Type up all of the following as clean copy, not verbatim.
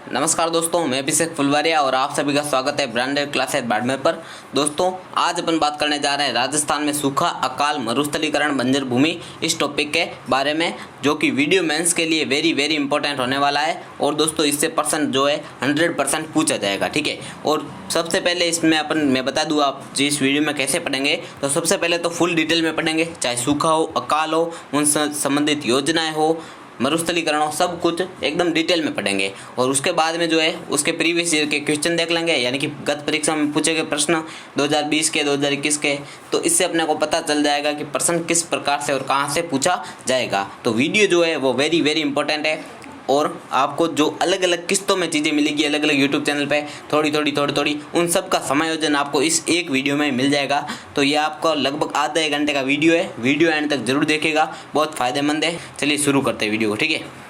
नमस्कार दोस्तों, मैं अभिषेक फुलवारिया और आप सभी का स्वागत है ब्रांडेड क्लासेस बाड़मेर पर। दोस्तों, आज अपन बात करने जा रहे हैं राजस्थान में सूखा, अकाल, मरुस्थलीकरण, बंजर भूमि, इस टॉपिक के बारे में, जो कि वीडियो मेंस के लिए वेरी इंपॉर्टेंट होने वाला है। और दोस्तों, इससे पर्सन जो है 100% पूछा जाएगा, ठीक है। और सबसे पहले इसमें मैं बता दूँ आप जिस वीडियो में कैसे पढ़ेंगे। तो सबसे पहले तो फुल डिटेल में पढ़ेंगे, चाहे सूखा हो, अकाल हो, उन संबंधित योजनाएँ हो, मरुस्थलीकरण हो, सब कुछ एकदम डिटेल में पढ़ेंगे। और उसके बाद में जो है उसके प्रीवियस ईयर के क्वेश्चन देख लेंगे, यानी कि गत परीक्षा में पूछे गए प्रश्न 2020 के, 2021 के। तो इससे अपने को पता चल जाएगा कि प्रश्न किस प्रकार से और कहाँ से पूछा जाएगा। तो वीडियो जो है वो वेरी इंपॉर्टेंट है। और आपको जो अलग अलग किस्तों में चीज़ें मिलेगी अलग अलग यूट्यूब चैनल पे, थोड़ी उन सब का समायोजन आपको इस एक वीडियो में मिल जाएगा। तो ये आपका लगभग आधा 1 घंटे का वीडियो है। वीडियो एंड तक जरूर देखिएगा, बहुत फ़ायदेमंद है। चलिए शुरू करते हैं वीडियो को, ठीक है।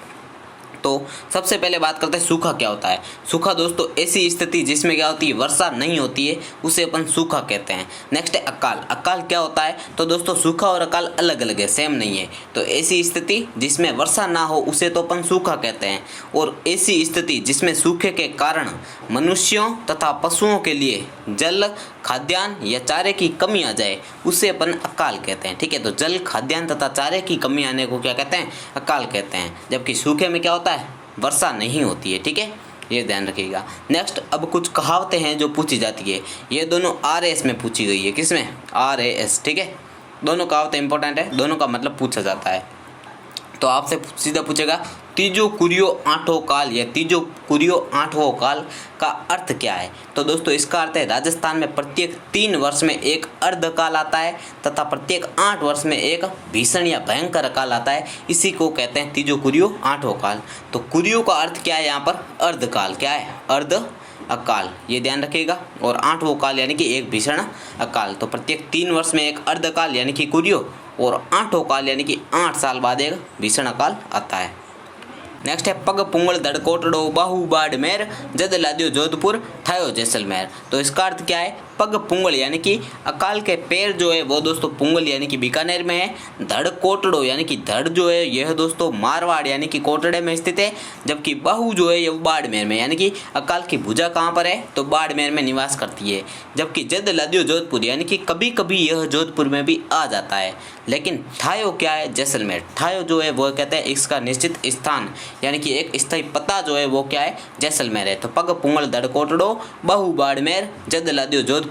तो सबसे पहले बात करते हैं सूखा क्या होता है। सूखा दोस्तों ऐसी स्थिति जिसमें क्या होती है, वर्षा नहीं होती है, उसे अपन सूखा कहते हैं। नेक्स्ट है अकाल। अकाल क्या होता है? तो दोस्तों सूखा और अकाल अलग अलग है, सेम नहीं है। तो ऐसी स्थिति जिसमें वर्षा ना हो उसे तो अपन सूखा कहते हैं। और ऐसी स्थिति जिसमें सूखे के कारण मनुष्यों तथा पशुओं के लिए जल, खाद्यान्न या चारे की कमी आ जाए उसे अपन अकाल कहते हैं, ठीक है। तो जल, खाद्यान्न तथा चारे की कमी आने को क्या कहते हैं? अकाल कहते हैं। जबकि सूखे में क्या होता है, वर्षा नहीं होती है, ठीक है। ये ध्यान रखिएगा। नेक्स्ट, अब कुछ कहावतें हैं जो पूछी जाती है। ये दोनों RAS में पूछी गई है। किसमें? RAS, ठीक है। दोनों कहावतें इंपॉर्टेंट है, दोनों का मतलब पूछा जाता है। तो आपसे सीधा पूछेगा तीजो कुरियो आठों काल या तीजो कुरियो आठवों काल का अर्थ क्या है? तो दोस्तों इसका अर्थ है राजस्थान में प्रत्येक 3 वर्ष में एक अर्धकाल आता है तथा प्रत्येक 8 वर्ष में एक भीषण या भयंकर अकाल आता है। इसी को कहते हैं तीजो कुरियो आठवों काल। तो कुरियो का अर्थ क्या है यहाँ पर? अर्धकाल। क्या है? अर्ध अकाल, ये ध्यान रखिएगा। और आठवों काल यानी कि एक भीषण अकाल। तो प्रत्येक 3 वर्ष में एक अर्धकाल यानी कि कुरियो और आठों काल यानी कि 8 साल बाद एक भीषण अकाल आता है। नेक्स्ट है पग पुंगल धड़कोटड़ो बाहु बाड़मेर जद लाद्यो जोधपुर थायो जैसलमेर। तो इसका अर्थ क्या है? पग पुंगल यानी कि अकाल के पैर जो है वो दोस्तों पुंगल यानी कि बीकानेर में है। धड़ कोटड़ो यानी कि धड़ जो है यह दोस्तों मारवाड़ यानी कि कोटड़े में स्थित है। जबकि बाहु जो है यह बाड़मेर में, यानी कि अकाल की भुजा कहाँ पर है? तो बाड़मेर में निवास करती है। जबकि जद लाद्यो जोधपुर यानी कि कभी कभी यह जोधपुर में भी आ जाता है। लेकिन ठायो क्या है? जैसलमेर। ठायो जो है वो कहते हैं इसका निश्चित स्थान यानी कि एक स्थायी पता जो है वो क्या है? जैसलमेर है। तो पग पुंगल धड़ कोटड़ो बाहु बाड़मेर जद लाद्यो जोधपुर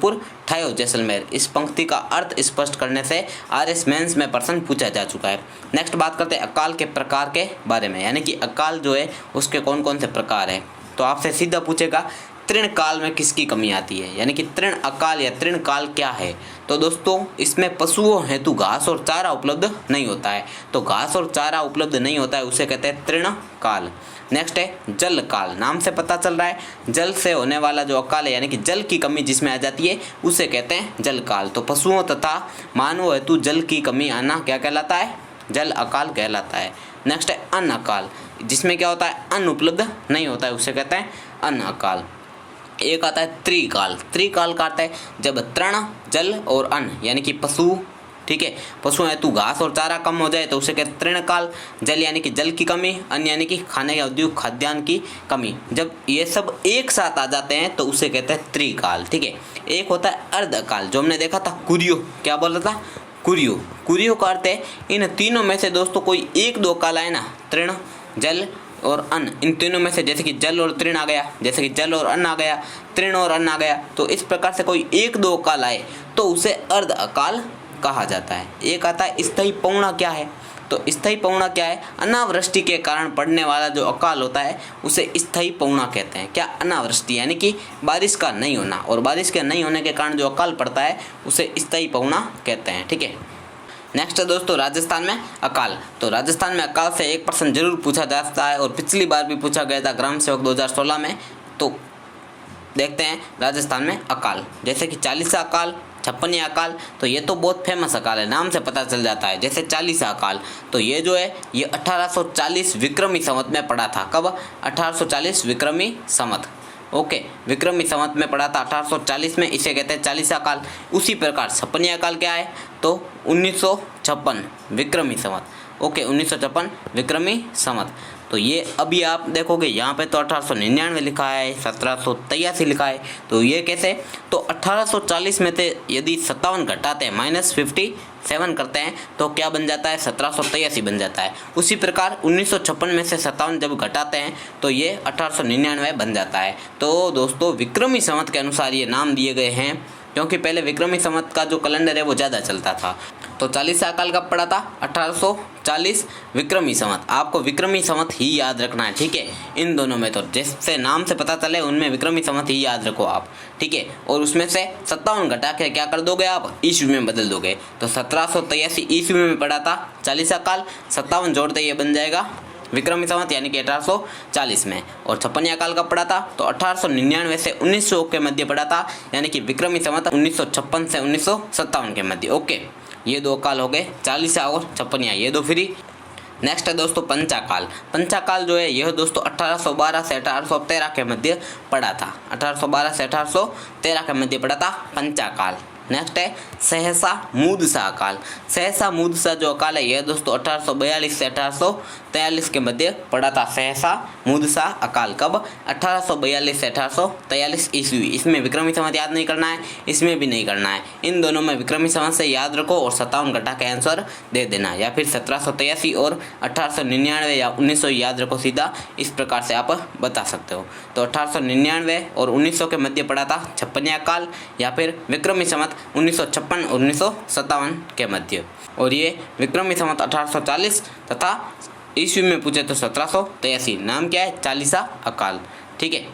ठायो जैसलमेर। इस पंक्ति का अर्थ स्पष्ट करने से RS मेंस में प्रश्न पूछा जा चुका है। नेक्स्ट बात करते हैं अकाल के प्रकार के बारे में, यानी कि अकाल जो है उसके कौन कौन से प्रकार है। तो आपसे सीधा पूछेगा तृण काल में किसकी कमी आती है, यानी कि तृण अकाल या तृण काल क्या है। तो दोस्तों इसमें पशुओं हेतु घास और चारा उपलब्ध नहीं होता है। तो घास और चारा उपलब्ध नहीं होता है उसे कहते हैं तृण काल। नेक्स्ट है जल काल। नाम से पता चल रहा है जल से होने वाला जो अकाल है, यानी कि जल की कमी जिसमें आ जाती है उसे कहते हैं जल काल। तो पशुओं तथा मानव हेतु जल की कमी आना क्या कहलाता है? जल अकाल कहलाता है। नेक्स्ट है अन्न अकाल, जिसमें क्या होता है? अन्न उपलब्ध नहीं होता है, उसे कहते हैं अन्न अकाल। एक आता है त्रिकाल। त्रिकाल का अर्थ है जब तृण, जल और अन्न यानी कि पशु, ठीक है, पशु हेतु घास और चारा कम हो जाए तो उसे कहते हैं तृणकाल। जल यानी कि जल की कमी, अन्न यानी कि खाने के उद्योग खाद्यान्न की कमी। जब ये सब एक साथ आ जाते हैं तो उसे कहते हैं त्रिकाल, ठीक है। एक होता है अर्धकाल, जो हमने देखा था कुरियो। क्या बोल रहा था? कुरियो। कुरियो का अर्थ है इन तीनों में से दोस्तों कोई 1-2 काल आए ना, तृण, जल और अन्न, इन तीनों में से, जैसे कि जल और तृण आ गया, जैसे कि जल और अन्न आ गया, तृण और अन्न आ गया, तो इस प्रकार से कोई 1-2 काल आए तो उसे अर्ध अकाल कहा जाता है। एक आता है स्थायी पौना। क्या है? तो स्थायी पौना क्या है? अनावृष्टि के कारण पड़ने वाला जो अकाल होता है उसे स्थायी पौना कहते हैं। क्या? अनावृष्टि यानी कि बारिश का नहीं होना, और बारिश के नहीं होने के कारण जो अकाल पड़ता है उसे स्थायी पौना कहते हैं, ठीक है। नेक्स्ट है दोस्तों राजस्थान में अकाल। तो राजस्थान में अकाल से एक प्रश्न जरूर पूछा जाता है और पिछली बार भी पूछा गया था ग्राम सेवक 2016 में। तो देखते हैं राजस्थान में अकाल, जैसे कि 40सा अकाल, 56 अकाल। तो ये तो बहुत फेमस अकाल है, नाम से पता चल जाता है। जैसे 40सा अकाल, तो ये जो है ये 1840 विक्रमी संवत में पड़ा था। कब? 1840 विक्रमी संवत। ओके, विक्रमी संवत में पड़ा था 1840 में, इसे कहते हैं 40सा अकाल। उसी प्रकार 56 अकाल क्या है? तो 1956 विक्रमी संवत। ओके, 1956 विक्रमी संवत। तो ये अभी आप देखोगे यहाँ पे तो 1899 लिखा है, 1783 लिखा है, तो ये कैसे, तो 1840 में से यदि 57 घटाते हैं -57 करते हैं तो क्या बन जाता है, 1783 बन जाता है। उसी प्रकार 1956 में से 57 जब घटाते हैं तो ये 1899 बन जाता है। तो दोस्तों विक्रमी संवत के अनुसार ये नाम दिए गए हैं, क्योंकि पहले विक्रमी संवत का जो कैलेंडर है वो ज़्यादा चलता था। तो 40 अकाल कब पड़ा था, 1840 विक्रमी संवत। आपको विक्रमी संवत ही याद रखना है, ठीक है, इन दोनों में तो जैसे नाम से पता चले उनमें विक्रमी संवत ही याद रखो आप, ठीक है। और उसमें से 57 घटा के क्या कर दोगे आप, ईस्वी में बदल दोगे। तो 1783 ईस्वी में पड़ा था 40 अकाल, 57 जोड़ते ये बन जाएगा विक्रमी संवत यानी कि 1840 में। और 56 अकाल कब पड़ा था, तो 1899 से 1900 के मध्य पड़ा था, यानी कि विक्रमी संवत 1956 से 1957 के मध्य। ओके, ये दो अकाल हो गए, 40 और 56, ये दो फ्री। नेक्स्ट है दोस्तों पंचाकाल। पंचाकाल जो है यह दोस्तों 1812 से 1813 के मध्य पड़ा था। 1812 से 1813 के मध्य पड़ा था पंचाकाल। नेक्स्ट है सहसा मूदसा अकाल। सहसा मूदसा जो अकाल है यह दोस्तों 1842 से 1843 के मध्य पड़ा था। सहसा मूदसा अकाल कब, 1842 से 1843 ईस्वी। इसमें विक्रमी संवत याद नहीं करना है, इसमें भी नहीं करना है, इन दोनों में विक्रमी संवत से याद रखो और 57 घटा के आंसर दे देना, या फिर 1783 और 1899 या 1900 याद रखो सीधा, इस प्रकार से आप बता सकते हो। तो 1899 और 1900 के मध्य पड़ा था 56 अकाल, या फिर विक्रमी संवत 1956 और 1957 के मध्य। और ये विक्रमी संवत 1840 तथा ईस्वी में पूछे तो 1783। नाम क्या है, 40 अकाल, ठीक है।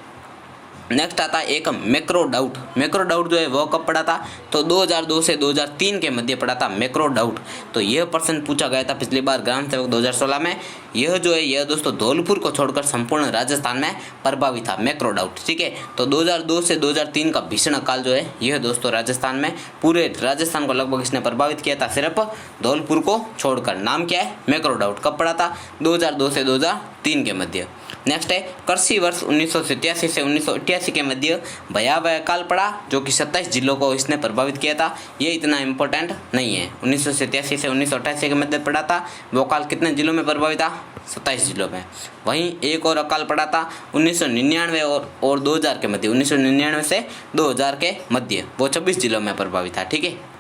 नेक्स्ट आता है एक मैक्रो डाउट। मैक्रो डाउट जो है वो कब पड़ा था, तो 2002 से 2003 के मध्य पड़ा था मैक्रो डाउट। तो यह प्रश्न पूछा गया था पिछली बार ग्राम सेवक 2016 में। यह जो है यह दोस्तों धौलपुर को छोड़कर संपूर्ण राजस्थान में प्रभावित था मैक्रो डाउट, ठीक है। तो 2002 से 2003 का भीषण अकाल जो है यह दोस्तों राजस्थान में, पूरे राजस्थान को लगभग इसने प्रभावित किया था, सिर्फ धौलपुर को छोड़कर। नाम क्या है, मैक्रो डाउट। कब पड़ा था, 2002 से 2003 के मध्य। नेक्स्ट है कृषि वर्ष 1987 से 1988 के मध्य भयावह अकाल पड़ा, जो कि 27 जिलों को इसने प्रभावित किया था। ये इतना इम्पोर्टेंट नहीं है। 1987 से 1988 के मध्य पड़ा था। वो अकाल कितने जिलों में प्रभावित था, 27 जिलों में। वहीं एक और अकाल पड़ा था 1999 और 2000 के मध्य। 1999 से 2000 के मध्य वो 26 जिलों में प्रभावित था, ठीक है।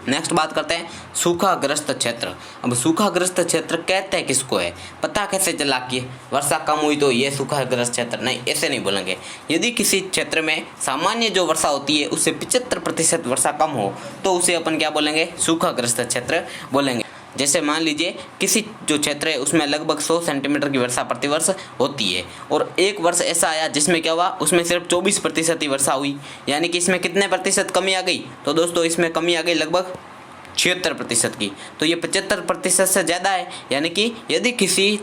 नेक्स्ट बात करते हैं सूखाग्रस्त क्षेत्र। अब सूखाग्रस्त क्षेत्र कहते हैं किसको है, पता कैसे चला कि वर्षा कम हुई तो ये सूखाग्रस्त क्षेत्र, नहीं, ऐसे नहीं बोलेंगे। यदि किसी क्षेत्र में सामान्य जो वर्षा होती है उससे 75% वर्षा कम हो तो उसे अपन क्या बोलेंगे, सूखाग्रस्त क्षेत्र बोलेंगे। जैसे मान लीजिए किसी जो क्षेत्र है उसमें लगभग 100 सेंटीमीटर की वर्षा प्रतिवर्ष होती है, और एक वर्ष ऐसा आया जिसमें क्या हुआ, उसमें सिर्फ 24% ही वर्षा हुई, यानी कि इसमें कितने प्रतिशत कमी आ गई, तो दोस्तों इसमें कमी आ गई लगभग 76% की। तो ये 75% से ज़्यादा है, यानी कि यदि किसी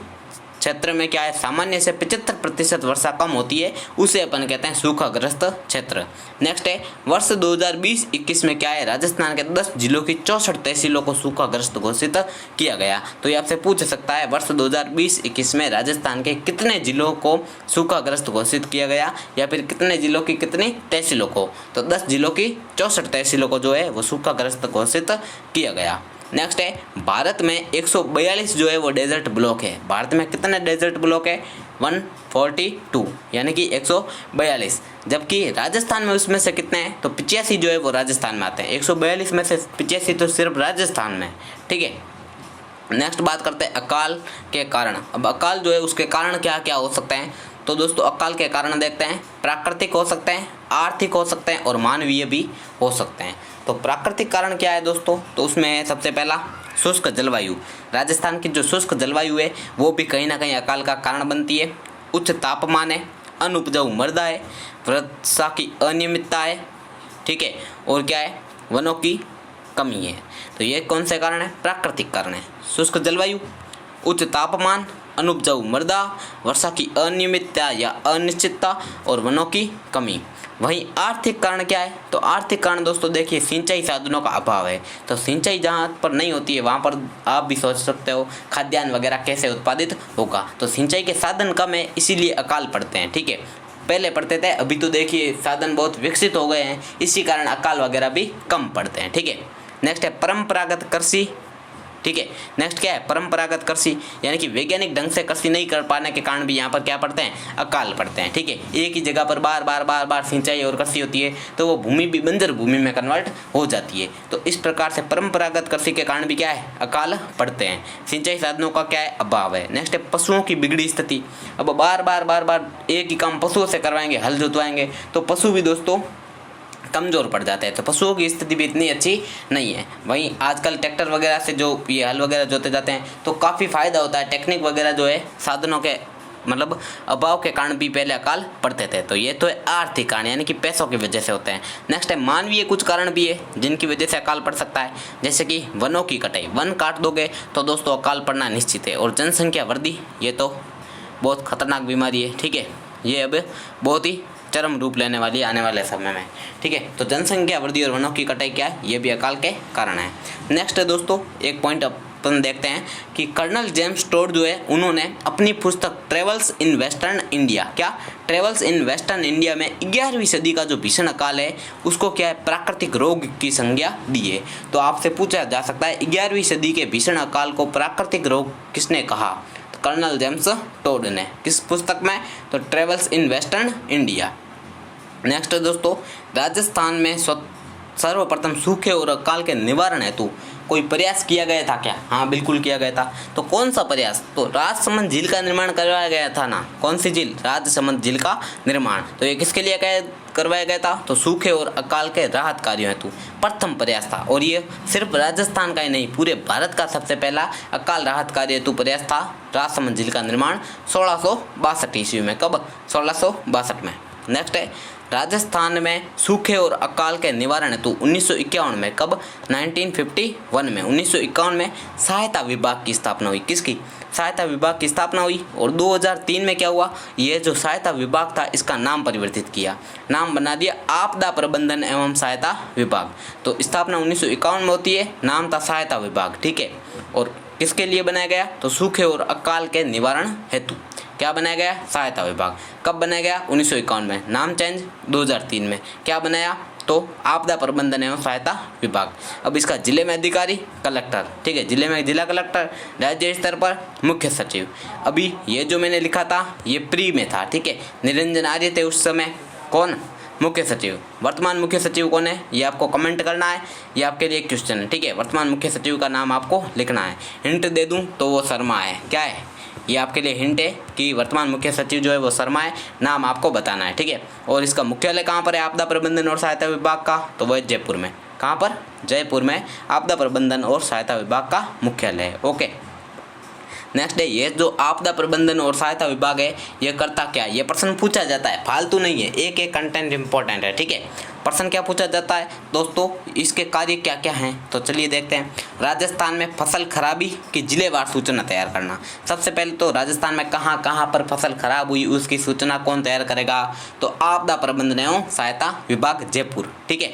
क्षेत्र में क्या है, सामान्य से 75% वर्षा कम होती है, उसे अपन कहते हैं सूखाग्रस्त क्षेत्र। नेक्स्ट है वर्ष 2020-21 में क्या है, राजस्थान के 10 जिलों की 64 तहसीलों को सूखाग्रस्त घोषित किया गया। तो ये आपसे पूछ सकता है वर्ष 2020-21 में राजस्थान के कितने जिलों को सूखाग्रस्त घोषित किया गया, या फिर कितने जिलों की कितनी तहसीलों को, तो 10 जिलों की 64 तहसीलों को जो है वो सूखाग्रस्त घोषित किया गया। नेक्स्ट है भारत में 142 जो है वो डेजर्ट ब्लॉक है। भारत में कितने डेजर्ट ब्लॉक है, 142, यानी कि 142। जबकि राजस्थान में उसमें से कितने हैं, तो 85 जो है वो राजस्थान में आते हैं। 142 में से 85 तो सिर्फ राजस्थान में, ठीक है। नेक्स्ट बात करते हैं अकाल के कारण। अब अकाल जो है उसके कारण क्या क्या हो सकते हैं, तो दोस्तों अकाल के कारण देखते हैं, प्राकृतिक हो सकते हैं, आर्थिक हो सकते हैं और मानवीय भी हो सकते हैं। तो प्राकृतिक कारण क्या है दोस्तों, तो उसमें है सबसे पहला शुष्क जलवायु। राजस्थान की जो शुष्क जलवायु है वो भी कहीं ना कहीं अकाल का कारण बनती है। उच्च तापमान है, अनउपजाऊ मृदा है, वर्षा की अनियमितता है, ठीक है, और क्या है, वनों की कमी है। तो ये कौन से कारण है, प्राकृतिक कारण है। शुष्क जलवायु, उच्च तापमान, अनउपजाऊ मृदा, वर्षा की अनियमितता या अनिश्चितता और वनों की कमी। वहीं आर्थिक कारण क्या है, तो आर्थिक कारण दोस्तों देखिए सिंचाई साधनों का अभाव है। तो सिंचाई जहाँ पर नहीं होती है वहाँ पर आप भी सोच सकते हो खाद्यान्न वगैरह कैसे उत्पादित होगा। तो सिंचाई के साधन कम है, इसीलिए अकाल पड़ते हैं, ठीक है। पहले पड़ते थे, अभी तो देखिए साधन बहुत विकसित हो गए हैं, इसी कारण अकाल वगैरह भी कम पड़ते हैं, ठीक है। नेक्स्ट है परंपरागत कृषि, ठीक है। नेक्स्ट क्या है, परंपरागत कृषि, यानी कि वैज्ञानिक ढंग से कृषि नहीं कर पाने के कारण भी यहाँ पर क्या पड़ते हैं, अकाल पड़ते हैं, ठीक है। एक ही जगह पर बार बार सिंचाई और कृषि होती है तो वो भूमि भी बंजर भूमि में कन्वर्ट हो जाती है। तो इस प्रकार से परंपरागत कृषि के कारण भी क्या है, अकाल पड़ते हैं। सिंचाई साधनों का क्या है, अभाव है। नेक्स्ट है पशुओं की बिगड़ी स्थिति। अब बार बार एक ही काम पशुओं से करवाएंगे, हल जोतवाएंगे, तो पशु भी दोस्तों कमज़ोर पड़ जाते हैं, तो पशुओं की स्थिति भी इतनी अच्छी नहीं है। वहीं आजकल ट्रैक्टर वगैरह से जो ये हल वगैरह जोते जाते हैं तो काफ़ी फ़ायदा होता है। टेक्निक वगैरह जो है साधनों के मतलब अभाव के कारण भी पहले अकाल पड़ते थे। तो ये तो है आर्थिक कारण, यानी कि पैसों की वजह से होते हैं। नेक्स्ट है मानवीय कुछ कारण भी है जिनकी वजह से अकाल पड़ सकता है, जैसे कि वनों की कटाई। वन काट दोगे तो दोस्तों अकाल पड़ना निश्चित है। और जनसंख्या वृद्धि, ये तो बहुत खतरनाक बीमारी है, ठीक है। ये अब बहुत ही चरम रूप लेने वाली आने वाले समय में, ठीक है। तो जनसंख्या वृद्धि और वनों की कटाई क्या है, ये भी अकाल के कारण है। नेक्स्ट है दोस्तों एक पॉइंट अपन देखते हैं कि कर्नल जेम्स टोड जो है उन्होंने अपनी पुस्तक ट्रेवल्स इन वेस्टर्न इंडिया, क्या ट्रेवल्स इन वेस्टर्न इंडिया में 11वीं सदी का जो भीषण अकाल है उसको क्या है, प्राकृतिक रोग की संज्ञा दी है। तो आपसे पूछा जा सकता है 11वीं सदी के भीषण अकाल को प्राकृतिक रोग किसने कहा, तो कर्नल जेम्स टोड ने। किस पुस्तक में, तो travels in western India. Next दोस्तों राजस्थान में सर्वप्रथम सूखे और अकाल के निवारण हेतु कोई प्रयास किया गया था क्या, हाँ बिल्कुल किया गया था। तो कौन सा प्रयास, तो राजसमंद झील का निर्माण करवाया गया था ना। कौन सी झील, राजसमंद झील का निर्माण। तो ये किसके लिए करवाया गया था, तो सूखे और अकाल के राहत कार्यों हेतु प्रथम प्रयास था। और ये सिर्फ राजस्थान का ही नहीं, पूरे भारत का सबसे पहला अकाल राहत कार्य हेतु प्रयास था राजसमंद झील का निर्माण 1662 ईस्वी में। कब, 1662 में। नेक्स्ट है राजस्थान में सूखे और अकाल के निवारण हेतु 1951 में, कब, 1951 में, 1951 में सहायता विभाग की स्थापना हुई। किसकी, सहायता विभाग की स्थापना हुई। और 2003 में क्या हुआ, ये जो सहायता विभाग था इसका नाम परिवर्तित किया, नाम बना दिया आपदा प्रबंधन एवं सहायता विभाग। तो स्थापना 1951 में होती है, नाम था सहायता विभाग, ठीक है। और किसके लिए बनाया गया, तो सूखे और अकाल के निवारण हेतु क्या बनाया गया, सहायता विभाग। कब बनाया गया, 1951 में। नाम चेंज 2003 में। क्या बनाया, तो आपदा प्रबंधन एवं सहायता विभाग। अब इसका जिले में अधिकारी कलेक्टर, ठीक है, जिले में जिला कलेक्टर, राज्य स्तर पर मुख्य सचिव। अभी ये जो मैंने लिखा था ये प्री में था, ठीक है। निरंजन आर्य थे उस समय, कौन, मुख्य सचिव। वर्तमान मुख्य सचिव कौन है, ये आपको कमेंट करना है, ये आपके लिए एक क्वेश्चन है, ठीक है। वर्तमान मुख्य सचिव का नाम आपको लिखना है। हिंट दे दूं तो वो शर्मा है, क्या है, ये आपके लिए हिंट है कि वर्तमान मुख्य सचिव जो है वो शर्मा है, नाम आपको बताना है, ठीक है। और इसका मुख्यालय कहाँ पर है आपदा प्रबंधन और सहायता विभाग का, तो वो है जयपुर में। कहाँ पर, जयपुर में आपदा प्रबंधन और सहायता विभाग का मुख्यालय है, ओके। नेक्स्ट है ये जो आपदा प्रबंधन और सहायता विभाग है ये करता क्या है, ये प्रश्न पूछा जाता है, फालतू नहीं है, एक एक कंटेंट इंपॉर्टेंट है, ठीक है। प्रश्न क्या पूछा जाता है दोस्तों, इसके कार्य क्या क्या हैं, तो चलिए देखते हैं। राजस्थान में फसल खराबी की जिलेवार सूचना तैयार करना। सबसे पहले तो राजस्थान में कहाँ कहाँ पर फसल खराब हुई उसकी सूचना कौन तैयार करेगा, तो आपदा प्रबंधन एवं सहायता विभाग जयपुर, ठीक है।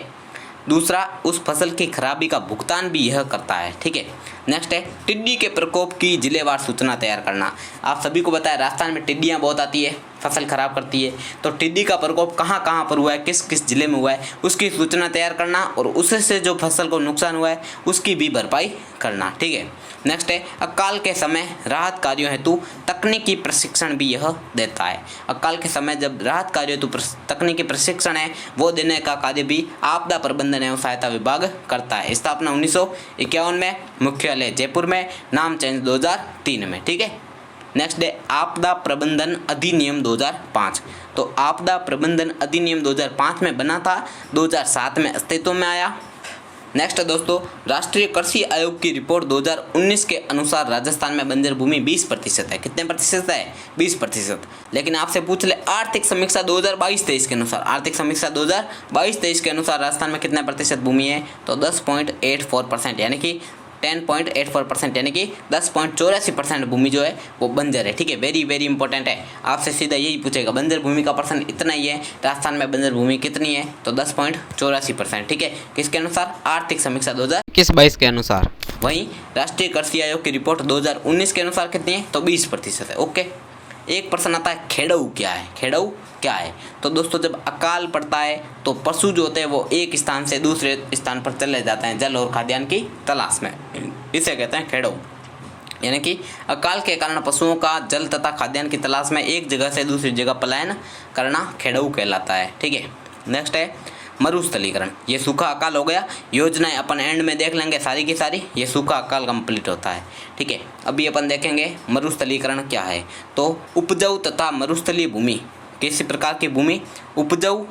दूसरा, उस फसल की खराबी का भुगतान भी यह करता है, ठीक है। नेक्स्ट है टिड्डी के प्रकोप की जिलेवार सूचना तैयार करना। आप सभी को पता है राजस्थान में टिड्डियाँ बहुत आती है, फसल खराब करती है, तो टिड्डी का प्रकोप कहाँ कहाँ पर हुआ है, किस किस जिले में हुआ है उसकी सूचना तैयार करना, और उससे जो फसल को नुकसान हुआ है उसकी भी भरपाई करना, ठीक है। नेक्स्ट है अकाल के समय राहत कार्यों हेतु तकनीकी प्रशिक्षण भी यह देता है। अकाल के समय जब राहत कार्य हेतु तकनीकी प्रशिक्षण है वो देने का कार्य भी आपदा प्रबंधन एवं सहायता विभाग करता है। स्थापना 1951 में, मुख्यालय जयपुर में, नाम चेंज 2003 में, ठीक है। नेक्स्ट है आपदा प्रबंधन अधिनियम 2005। तो आपदा प्रबंधन अधिनियम 2005 में बना था, 2007 में अस्तित्व में आया। नेक्स्ट है दोस्तों राष्ट्रीय कृषि आयोग की रिपोर्ट 2019 के अनुसार राजस्थान में बंजर भूमि 20% है। कितने प्रतिशत है, 20%। लेकिन आपसे पूछ ले आर्थिक समीक्षा 2022-23 के अनुसार, आर्थिक समीक्षा 2022-23 के अनुसार राजस्थान में कितने प्रतिशत भूमि है, तो 10.84%, यानी कि 10.84%, यानी कि 10.84% भूमि जो है वो बंजर है, ठीक है। वेरी वेरी इंपॉर्टेंट है, आपसे सीधा यही पूछेगा, बंजर भूमि का पर्सन इतना ही है, राजस्थान में बंजर भूमि कितनी है, तो 10.84%, ठीक है। किसके अनुसार, आर्थिक समीक्षा 2021-22 के अनुसार। वहीं राष्ट्रीय कृषि आयोग की रिपोर्ट 2019 के अनुसार कितनी है, तो 20% है, ओके। एक प्रश्न आता है खेड़ऊ क्या है, खेड़ऊ क्या है? तो दोस्तों जब अकाल पड़ता है तो पशु जो होते हैं वो एक स्थान से दूसरे स्थान पर चले जाते हैं जल और खाद्यान्न की तलाश में। इसे कहते हैं खेड़ऊ। यानी कि अकाल के कारण पशुओं का जल तथा खाद्यान्न की तलाश में एक जगह से दूसरी जगह पलायन करना खेड़ऊ कहलाता है। ठीक है, नेक्स्ट है मरुस्थलीकरण। ये सूखा अकाल हो गया। योजनाएं अपन एंड में देख लेंगे सारी की सारी। ये सूखा अकाल कंप्लीट होता है। ठीक है, अभी अपन देखेंगे मरुस्थलीकरण क्या है। तो उपजाऊ तथा मरुस्थलीय भूमि, किसी प्रकार की भूमि उपजाऊ,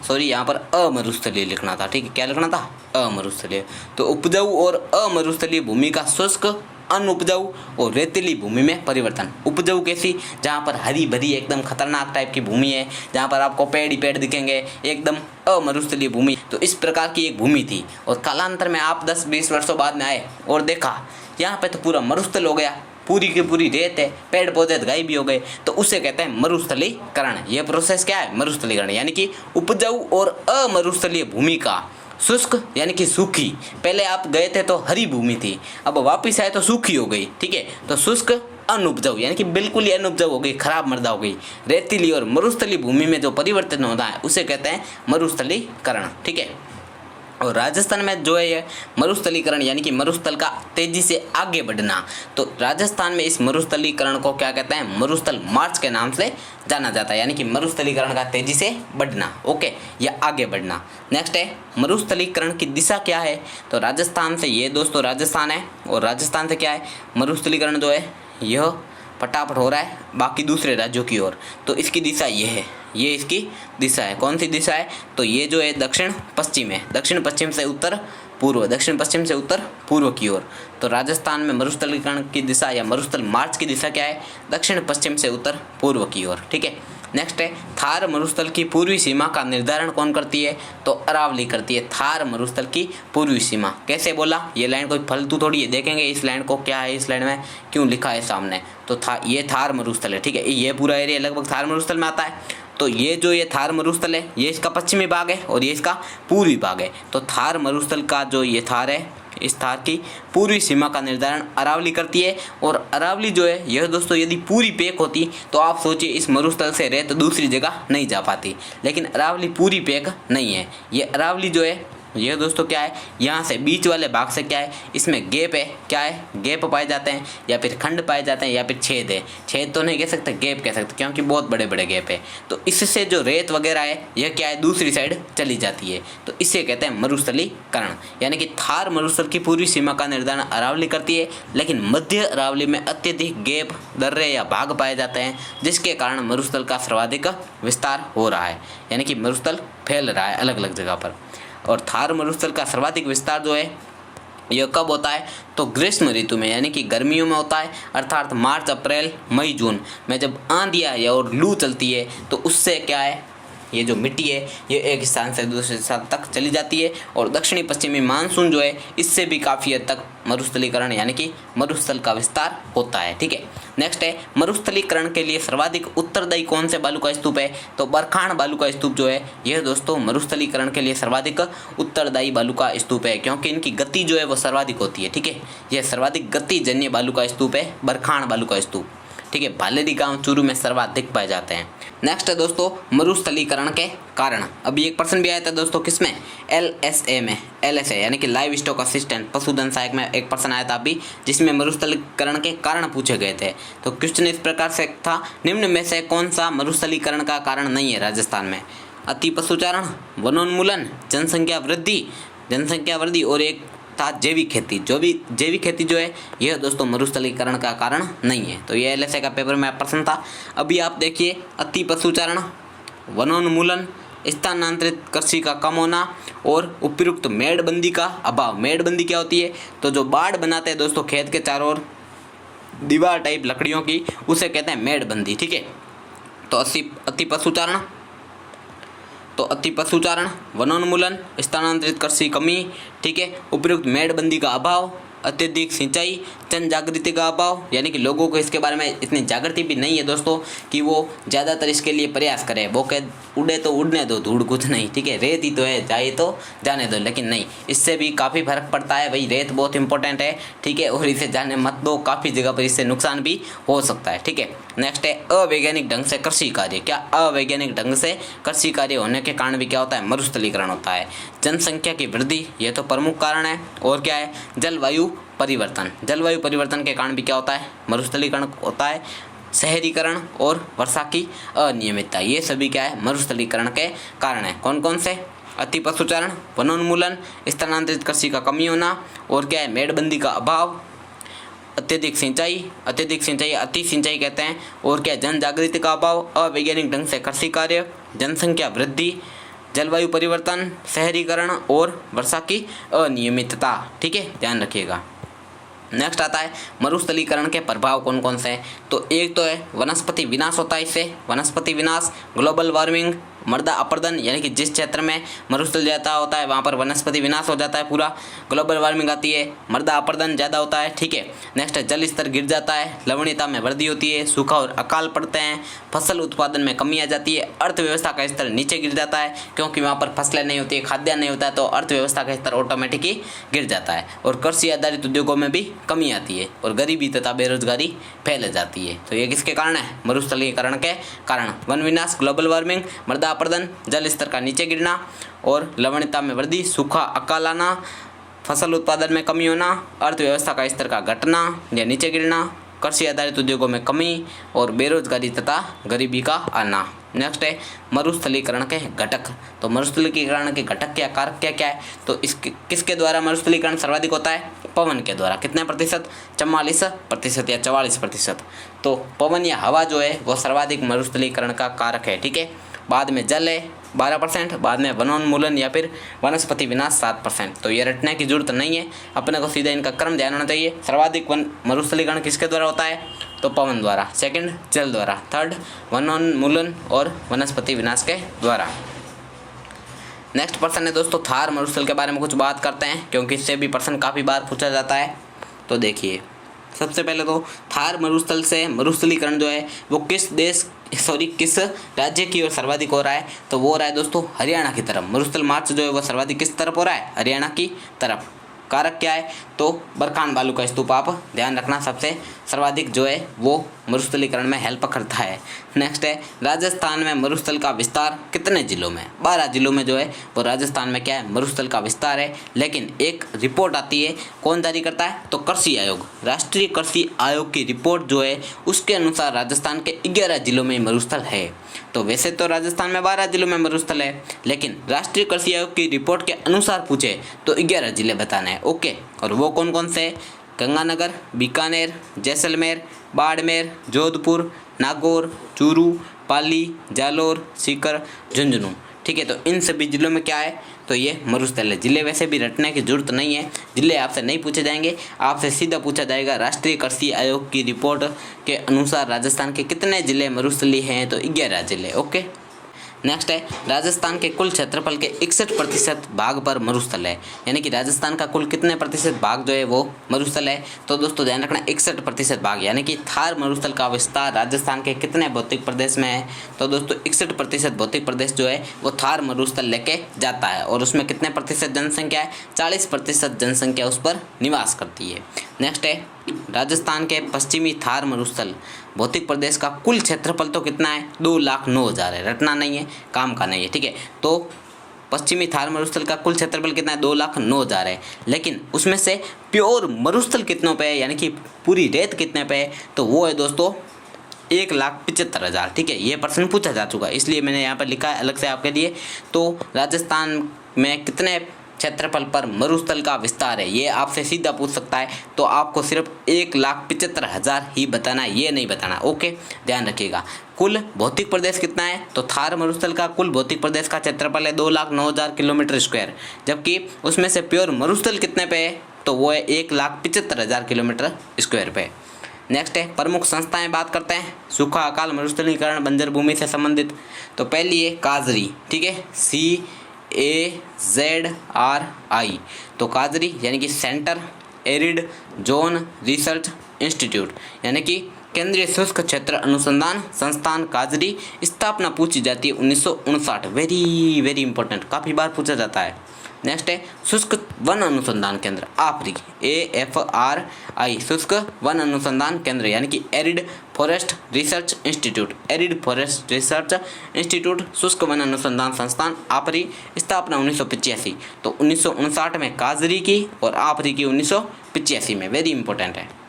सॉरी यहाँ पर अमरुस्थलीय लिखना था। ठीक है, क्या लिखना था? अमरुस्थलीय। तो उपजाऊ और अमरुस्थलीय भूमि का शुष्क, अनउपजाऊ और रेतीली भूमि में परिवर्तन। उपजाऊ कैसी? जहाँ पर हरी भरी एकदम खतरनाक टाइप की भूमि है, जहाँ पर आपको पेड़ ही पेड़ दिखेंगे, एकदम अमरुस्थलीय भूमि। तो इस प्रकार की एक भूमि थी और कालांतर में आप 10-20 वर्षों बाद में आए और देखा यहाँ पे तो पूरा मरुस्थल हो गया, पूरी की पूरी रेत है, पेड़ पौधे गायब भी हो गए। तो उसे कहते हैं मरुस्थलीकरण। यह प्रोसेस क्या है? मरुस्थलीकरण। यानी कि उपजाऊ और अमरुस्थलीय भूमि का शुष्क यानी कि सूखी, पहले आप गए थे तो हरी भूमि थी, अब वापिस आए तो सूखी हो गई। ठीक है, तो शुष्क, अनउपजाऊ यानी कि बिल्कुल ही अनउपजाऊ हो गई, खराब मृदा हो गई। रेतीली और मरुस्थलीय भूमि में जो परिवर्तन होता है उसे कहते हैं मरुस्थलीकरण। ठीक है, और राजस्थान में जो है ये मरुस्थलीकरण यानी कि मरुस्थल का तेजी से आगे बढ़ना। तो राजस्थान में इस मरुस्थलीकरण को क्या कहते हैं? मरुस्थल मार्च के नाम से जाना जाता है। यानी कि मरुस्थलीकरण का तेजी से बढ़ना, ओके, या आगे बढ़ना। नेक्स्ट है मरुस्थलीकरण की दिशा क्या है? तो राजस्थान से, ये दोस्तों राजस्थान है और राजस्थान से क्या है मरुस्थलीकरण जो है यह फटाफट हो रहा है बाकी दूसरे राज्यों की ओर। तो इसकी दिशा ये है, ये इसकी दिशा है। कौन सी दिशा है? तो ये जो है दक्षिण पश्चिम है, दक्षिण पश्चिम से उत्तर पूर्व, दक्षिण पश्चिम से उत्तर पूर्व की ओर। तो राजस्थान में मरुस्थलीकरण की दिशा या मरुस्थल मार्च की दिशा क्या है? दक्षिण पश्चिम से उत्तर पूर्व की ओर। ठीक है, नेक्स्ट है थार मरुस्थल की पूर्वी सीमा का निर्धारण कौन करती है? तो अरावली करती है थार मरुस्थल की पूर्वी सीमा। कैसे बोला? ये लाइन कोई फालतू थोड़ी है, देखेंगे इस लाइन को क्या है, इस लाइन में क्यों लिखा है सामने। तो ये थार मरुस्थल है। ठीक है, ये पूरा एरिया लगभग थार मरुस्थल में आता है। तो ये जो ये थार मरुस्थल है ये इसका पश्चिमी भाग है और ये इसका पूर्वी भाग है। तो थार मरुस्थल का जो ये थार है, इस थार की पूर्वी सीमा का निर्धारण अरावली करती है। और अरावली जो है यह दोस्तों यदि पूरी पैक होती तो आप सोचिए इस मरुस्थल से रेत दूसरी जगह नहीं जा पाती, लेकिन अरावली पूरी पैक नहीं है। ये अरावली जो है यह दोस्तों क्या है, यहाँ से बीच वाले भाग से क्या है, इसमें गैप है, क्या है, गैप पाए जाते हैं या फिर खंड पाए जाते हैं या फिर छेद है। छेद तो नहीं कह सकते, गैप कह सकते, क्योंकि बहुत बड़े बड़े गैप है। तो इससे जो रेत वगैरह है यह क्या है, दूसरी साइड चली जाती है। तो इसे कहते हैं मरुस्थलीकरण। यानी कि थार मरुस्थल की पूर्वी सीमा का निर्धारण अरावली करती है, लेकिन मध्य अरावली में अत्यधिक गैप, दर्रे या भाग पाए जाते हैं, जिसके कारण मरुस्थल का सर्वाधिक विस्तार हो रहा है। यानी कि मरुस्थल फैल रहा है अलग अलग जगह पर। और थार मरुस्थल का सर्वाधिक विस्तार जो है यह कब होता है? तो ग्रीष्म ऋतु में, यानी कि गर्मियों में होता है, अर्थात मार्च, अप्रैल, मई, जून में जब आंधियाँ या और लू चलती है तो उससे क्या है, ये जो मिट्टी है ये एक स्थान से दूसरे स्थान तक चली जाती है। और दक्षिणी पश्चिमी मानसून जो है इससे भी काफ़ी हद तक मरुस्थलीकरण यानी कि मरुस्थल का विस्तार होता है। ठीक है, नेक्स्ट है मरुस्थलीकरण के लिए सर्वाधिक उत्तरदायी कौन से बालू का स्तूप है? तो बरखान बालू का स्तूप जो है यह दोस्तों मरुस्थलीकरण के लिए सर्वाधिक उत्तरदायी बालू का स्तूप है, क्योंकि इनकी गति जो है वो सर्वाधिक होती है। ठीक है, यह सर्वाधिक गतिजन्य बालू का स्तूप है बरखान बालू का स्तूप। ठीक है, भालेरी गांव चूरू में सर्वाधिक पाए जाते हैं। नेक्स्ट है दोस्तों मरुस्थलीकरण के कारण। अभी एक प्रश्न भी आया था दोस्तों, किसमें? LSA में, LSA यानी कि लाइव स्टॉक असिस्टेंट, पशुधन सहायक में एक प्रश्न आया था अभी, जिसमें मरुस्थलीकरण के कारण पूछे गए थे। तो क्वेश्चन इस प्रकार से था, निम्न में से कौन सा मरुस्थलीकरण का कारण नहीं है राजस्थान में? अति पशुचारण, वनोन्मूलन, जनसंख्या वृद्धि और एक था जैविक खेती। जो भी जैविक खेती जो है यह दोस्तों मरुस्थलीकरण का कारण नहीं है। तो ये LSA का पेपर में प्रश्न था। अभी आप देखिए, अति पशुचारण, वनोन्मूलन, स्थानांतरित कृषि का कम होना और उपयुक्त मेड़बंदी का अभाव। मेड़बंदी क्या होती है? तो जो बाड़ बनाते हैं दोस्तों खेत के चारों ओर दीवार टाइप लकड़ियों की, उसे कहते हैं मेड़बंदी। ठीक है, तो अति पशुचारण, वनोन्मूलन, स्थानांतरित कृषि कमी, ठीक है, उपयुक्त मेड़बंदी का अभाव अत्यधिक सिंचाई, जन जागृति का अभाव, यानी कि लोगों को इसके बारे में इतनी जागृति भी नहीं है दोस्तों कि वो ज़्यादातर इसके लिए प्रयास करें। वो कह उड़े तो उड़ने दो, धूड़ कुछ नहीं, ठीक है, रेत ही तो है, जाए तो जाने दो, लेकिन नहीं, इससे भी काफ़ी फर्क पड़ता है भाई, रेत बहुत इंपॉर्टेंट है, ठीक है, और इसे जाने मत दो, काफ़ी जगह पर इससे नुकसान भी हो सकता है, ठीक है। नेक्स्ट है अवैज्ञानिक ढंग से कृषि कार्य। क्या अवैज्ञानिक ढंग से कृषि कार्य होने के कारण भी क्या होता है, मरुस्थलीकरण होता है। जनसंख्या की वृद्धि, यह तो प्रमुख कारण है, और क्या है, जलवायु परिवर्तन, जलवायु परिवर्तन के कारण भी क्या होता है, मरुस्थलीकरण होता है। शहरीकरण और वर्षा की अनियमितता, ये सभी क्या है, मरुस्थलीकरण के कारण है। कौन कौन से, अति पशुचारण, वनोन्मूलन, स्थानांतरित कृषि का कमी होना, और क्या है, मेड़बंदी का अभाव, अत्यधिक सिंचाई, अति सिंचाई कहते हैं, और क्या, जन जागृति का अभाव, अवैज्ञानिक ढंग से कृषि कार्य, जनसंख्या वृद्धि, जलवायु परिवर्तन, शहरीकरण और वर्षा की अनियमितता, ठीक है, ध्यान रखिएगा। नेक्स्ट आता है मरुस्थलीकरण के प्रभाव कौन कौन से हैं। तो एक तो है वनस्पति विनाश होता है इससे, वनस्पति विनाश, ग्लोबल वार्मिंग, मृदा अपरदन, यानी कि जिस क्षेत्र में मरुस्थल ज़्यादा होता है वहाँ पर वनस्पति विनाश हो जाता है पूरा, ग्लोबल वार्मिंग आती है, मृदा अपरदन ज़्यादा होता है, ठीक है। नेक्स्ट है जल स्तर गिर जाता है, लवणीयता में वृद्धि होती है, सूखा और अकाल पड़ते हैं, फसल उत्पादन में कमी आ जाती है, अर्थव्यवस्था का स्तर नीचे गिर जाता है, क्योंकि वहाँ पर फसलें नहीं होती है, खाद्यान्न नहीं होता है, तो अर्थव्यवस्था का स्तर ऑटोमेटिक ही गिर जाता है, और कृषि आधारित उद्योगों में भी कमी आती है, और गरीबी तथा बेरोजगारी फैल जाती है। तो ये किसके कारण है, मरुस्थलीकरण के कारण। वन विनाश, ग्लोबल वार्मिंग, मृदा अपरदन, जल स्तर का नीचे गिरना, और लवणता में वृद्धि, सूखा अकाल आना, फसल उत्पादन में कमी होना, अर्थव्यवस्था का स्तर का घटना या नीचे गिरना, कृषि आधारित उद्योगों में कमी, और बेरोजगारी तथा गरीबी का आना। नेक्स्ट है मरुस्थलीकरण के घटक। तो मरुस्थलीकरण के घटक क्या, कारक क्या क्या है, तो इसके किसके द्वारा मरुस्थलीकरण सर्वाधिक होता है, पवन के द्वारा। कितने प्रतिशत, 44% या 44%। तो पवन या हवा जो है वो सर्वाधिक मरुस्थलीकरण का कारक है, ठीक है। बाद में जल है 12%, बाद में वनोन्मूलन या फिर वनस्पति विनाश 7%। तो ये रटने की जरूरत नहीं है, अपने को सीधा इनका क्रम ध्यान होना चाहिए। सर्वाधिक मरुस्थलीकरण किसके द्वारा होता है, तो पवन द्वारा, सेकंड जल द्वारा, थर्ड वनोन्मूलन और वनस्पति विनाश के द्वारा। नेक्स्ट प्रश्न है दोस्तों थार मरुस्थल के बारे में कुछ बात करते हैं, क्योंकि इससे भी प्रश्न काफ़ी बार पूछा जाता है। तो देखिए सबसे पहले तो थार मरुस्थल से मरुस्थलीकरण जो है वो किस राज्य की ओर सर्वाधिक हो रहा है, तो वो हो रहा है दोस्तों हरियाणा की तरफ। मरुस्थल मार्च जो है वो सर्वाधिक किस तरफ हो रहा है, हरियाणा की तरफ। कारक क्या है, तो बरखान बालू का स्तूप, आप ध्यान रखना, सबसे सर्वाधिक जो है वो मरुस्थलीकरण में हेल्प करता है। नेक्स्ट है राजस्थान में मरुस्थल का विस्तार कितने जिलों में, 12 जिलों में जो है वो राजस्थान में क्या है, मरुस्थल का विस्तार है। लेकिन एक रिपोर्ट आती है, कौन जारी करता है, तो कृषि आयोग, राष्ट्रीय कृषि आयोग की रिपोर्ट जो है उसके अनुसार राजस्थान के 11 जिलों में मरुस्थल है। तो वैसे तो राजस्थान में 12 जिलों में मरुस्थल है, लेकिन राष्ट्रीय कृषि आयोग की रिपोर्ट के अनुसार पूछे तो 11 जिले बताने हैं, ओके। और वो कौन कौन से, गंगानगर, बीकानेर, जैसलमेर, बाड़मेर, जोधपुर, नागौर, चूरू, पाली, जालोर, सीकर, झुंझुनू, ठीक है। तो इन सभी जिलों में क्या है, तो ये मरुस्थल है। जिले वैसे भी रटने की जरूरत नहीं है, जिले आपसे नहीं पूछे जाएंगे, आपसे सीधा पूछा जाएगा राष्ट्रीय कृषि आयोग की रिपोर्ट के अनुसार राजस्थान के कितने जिले मरुस्थली हैं, तो 11 जिले, ओके। नेक्स्ट है राजस्थान के कुल क्षेत्रफल के 61% भाग पर मरुस्थल है, यानी कि राजस्थान का कुल कितने प्रतिशत भाग जो है वो मरुस्थल है। तो दोस्तों ध्यान रखना 61% भाग, यानी कि थार मरुस्थल का विस्तार राजस्थान के कितने भौतिक प्रदेश में है, तो दोस्तों 61% भौतिक प्रदेश जो है वो थार मरुस्थल लेके जाता है, और उसमें कितने प्रतिशत जनसंख्या है, 40% जनसंख्या उस पर निवास करती है। नेक्स्ट है राजस्थान के पश्चिमी थार मरुस्थल भौतिक प्रदेश का कुल क्षेत्रफल तो कितना है, 2,09,000 है, रटना नहीं है, काम का नहीं है, ठीक है। तो पश्चिमी थार मरुस्थल का कुल क्षेत्रफल कितना है, 2,09,000 है, लेकिन उसमें से प्योर मरुस्थल कितनों पे है, यानी कि पूरी रेत कितने पे है, तो वो है दोस्तों 1,75,000, ठीक है। ये प्रश्न पूछा जा चुका है, इसलिए मैंने यहाँ पर लिखा है अलग से आपके लिए। तो राजस्थान में कितने क्षेत्रफल पर मरुस्थल का विस्तार है, ये आपसे सीधा पूछ सकता है, तो आपको सिर्फ 1,75,000 ही बताना है, ये नहीं बताना, ओके, ध्यान रखिएगा। कुल भौतिक प्रदेश कितना है, तो थार मरुस्थल का कुल भौतिक प्रदेश का क्षेत्रफल है 2,09,000 किलोमीटर स्क्वायर, जबकि उसमें से प्योर मरुस्थल कितने पे है, तो वो है 1,75,000 किलोमीटर स्क्वायर पे। नेक्स्ट है प्रमुख संस्थाएं बात करते हैं, सूखा अकाल मरुस्थलीकरण बंजर भूमि से संबंधित। तो पहली है काजरी, ठीक है, CAZRI। तो काजरी यानी कि centre arid zone research institute यानी कि केंद्रीय शुष्क क्षेत्र अनुसंधान संस्थान काजरी, स्थापना पूछी जाती है 1959। वेरी वेरी इंपॉर्टेंट, काफ़ी बार पूछा जाता है। नेक्स्ट है शुष्क वन अनुसंधान केंद्र AFRI, AFRI शुष्क वन अनुसंधान केंद्र यानी कि arid forest research institute, arid forest research institute शुष्क वन अनुसंधान संस्थान AFRI, स्थापना 1985। तो 1959 में काजरी की और AFRI की 1985 में। वेरी इंपॉर्टेंट है।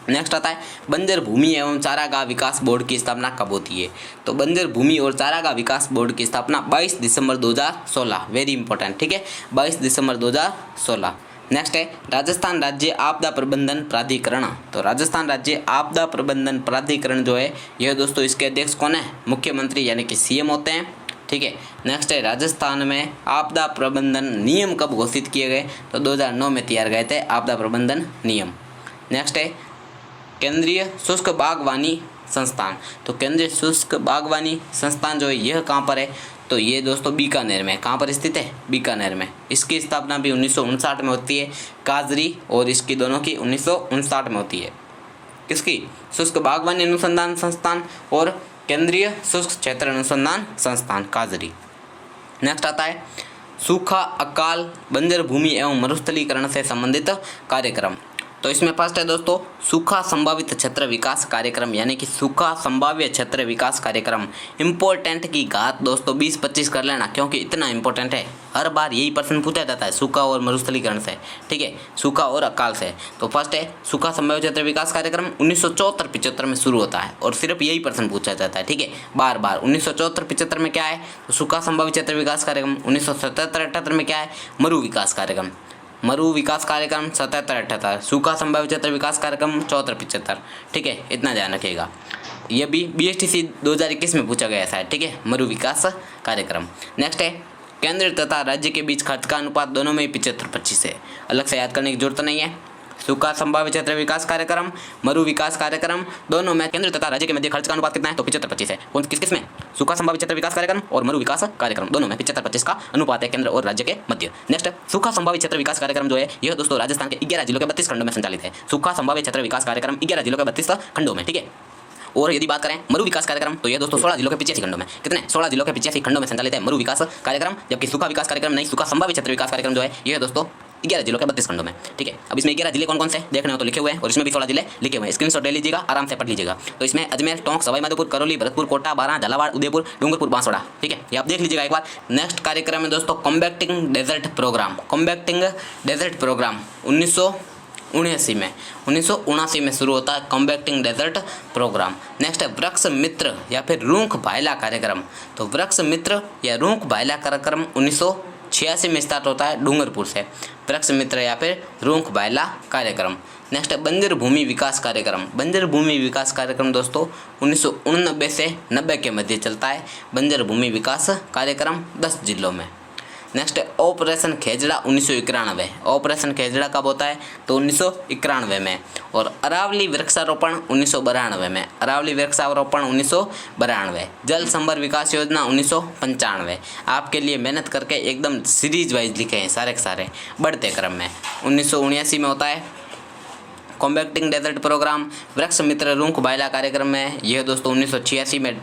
नेक्स्ट आता है बंजर भूमि एवं चारागाह विकास बोर्ड की स्थापना कब होती है? तो बंजर भूमि और चारागाह विकास बोर्ड की स्थापना 22 दिसंबर 2016। वेरी इंपॉर्टेंट, ठीक है, 22 दिसंबर 2016। नेक्स्ट है राजस्थान राज्य आपदा प्रबंधन प्राधिकरण। तो राजस्थान राज्य आपदा प्रबंधन प्राधिकरण जो है यह दोस्तों इसके अध्यक्ष कौन है? मुख्यमंत्री यानी कि CM होते हैं, ठीक है। नेक्स्ट है राजस्थान में आपदा प्रबंधन नियम कब घोषित किए गए? तो 2009 में तैयार गए थे आपदा प्रबंधन नियम। नेक्स्ट है केंद्रीय शुष्क बागवानी संस्थान। तो केंद्रीय शुष्क बागवानी संस्थान जो है यह कहाँ पर है? तो ये दोस्तों बीकानेर में। कहाँ पर स्थित है? बीकानेर में। इसकी स्थापना भी 1959 में होती है, काजरी और इसकी दोनों की 1959 में होती है। किसकी? शुष्क बागवानी अनुसंधान संस्थान और केंद्रीय शुष्क क्षेत्र अनुसंधान संस्थान काजरी। नेक्स्ट आता है सूखा, अकाल, बंजर भूमि एवं मरुस्थलीकरण से संबंधित कार्यक्रम। तो इसमें फर्स्ट है दोस्तों सूखा संभावित क्षेत्र विकास कार्यक्रम यानी कि सूखा संभाव्य क्षेत्र विकास कार्यक्रम। इम्पोर्टेंट की घात दोस्तों 20-25 कर लेना क्योंकि इतना इंपॉर्टेंट है, हर बार यही प्रश्न पूछा जाता है सूखा और मरुस्थलीकरण से, ठीक है, सूखा और अकाल से। तो फर्स्ट है सूखा संभाव्य क्षेत्र विकास कार्यक्रम 1974-75 में शुरू होता है और सिर्फ यही प्रश्न पूछा जाता है, ठीक है, बार बार। 1974-75 में क्या है? तो सूखा संभाव्य क्षेत्र विकास कार्यक्रम। 1977-78 में क्या है? मरु विकास कार्यक्रम, मरु विकास कार्यक्रम 77-78, सूखा संभाव्य क्षेत्र विकास कार्यक्रम 74-75, ठीक है, इतना ध्यान रखिएगा। ये भी BSTC 2021 में पूछा गया ऐसा है, ठीक है, मरु विकास कार्यक्रम। नेक्स्ट है केंद्र तथा राज्य के बीच खर्च का अनुपात दोनों में 75-25 है, अलग से याद करने की जरूरत नहीं है। सूखा संभाव्य क्षेत्र विकास कार्यक्रम, मरु विकास कार्यक्रम, दोनों में केंद्र तथा राज्य के मध्य खर्च का अनुपात कितना है? तो 75-25 है। कौन किस में? सूखा संभाव्य क्षेत्र विकास कार्यक्रम और मरु विकास कार्यक्रम, दोनों में 75-25 का अनुपात है केंद्र और राज्य के मध्य। नेक्स्ट सूखा संभाव्य क्षेत्र विकास कार्यक्रम जो है यह दोस्तों राजस्थान के 11 जिलों के 32 खंडों में संचालित है। सूखा संभाव्य क्षेत्र विकास कार्यक्रम 11 जिलों के 32 खंडों में, ठीक है। और यदि बात करें मरु विकास कार्यक्रम तो यह दोस्तों 16 जिलों के 85 खंडों में, कितने? 16 जिलों के 85 खंडों में संचालित है मरु विकास कार्यक्रम, जबकि सूखा विकास कार्यक्रम नहीं, सूखा संभाव्य क्षेत्र विकास कार्यक्रम जो है यह दोस्तों 11 जिलों के 32 खंडों में, ठीक है। अब इसमें 11 जिले कौन कौन से देखने हो तो लिखे हुए हैं और इसमें भी 16 जिले लिखे हुए हैं, स्क्रीनशॉट ले लीजिएगा, आराम से पढ़ लीजिएगा। तो इसमें अजमेर, टोंक, सवाई माधोपुर, करौली, भरतपुर, कोटा, बारां, झालावाड़, उदयपुर, डूंगरपुर, बांसवाड़ा, ठीक है, ये आप देख लीजिएगा एक बार। नेक्स्ट कार्यक्रम है दोस्तों कॉम्बैक्टिंग डेजर्ट प्रोग्राम, कॉम्बैक्टिंग डेजर्ट प्रोग्राम 1979 में शुरू होता है कॉम्बैक्टिंग डेजर्ट प्रोग्राम। नेक्स्ट है वृक्ष मित्र या फिर रूंख भायला कार्यक्रम। तो वृक्ष मित्र या रूंख भायला कार्यक्रम 1986 में स्टार्ट होता है डूंगरपुर से, वृक्ष मित्र या फिर रूंख भायला कार्यक्रम। नेक्स्ट है बंजर भूमि विकास कार्यक्रम। बंजर भूमि विकास कार्यक्रम दोस्तों 1989 से 90 के मध्य चलता है, बंजर भूमि विकास कार्यक्रम 10 जिलों में। नेक्स्ट है ऑपरेशन खेजड़ा 1991। ऑपरेशन खेजड़ा कब होता है? तो 1991 में। और अरावली वृक्षारोपण 1992 में, अरावली वृक्षारोपण 1992। जल संभर विकास योजना 1995। आपके लिए मेहनत करके एकदम सीरीज वाइज लिखे हैं सारे के सारे बढ़ते क्रम में। 1979 में होता है कॉम्बैक्टिंग डेजर्ट प्रोग्राम। वृक्ष मित्र रूंख भायला कार्यक्रम में यह दोस्तों 1986 में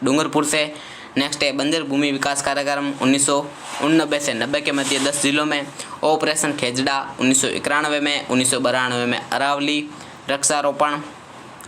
डूंगरपुर से। नेक्स्ट है बंजर भूमि विकास कार्यक्रम 1989 से 90 के मध्य 10 जिलों में। ऑपरेशन खेजड़ा 1991 में। 1992 में अरावली वृक्षारोपण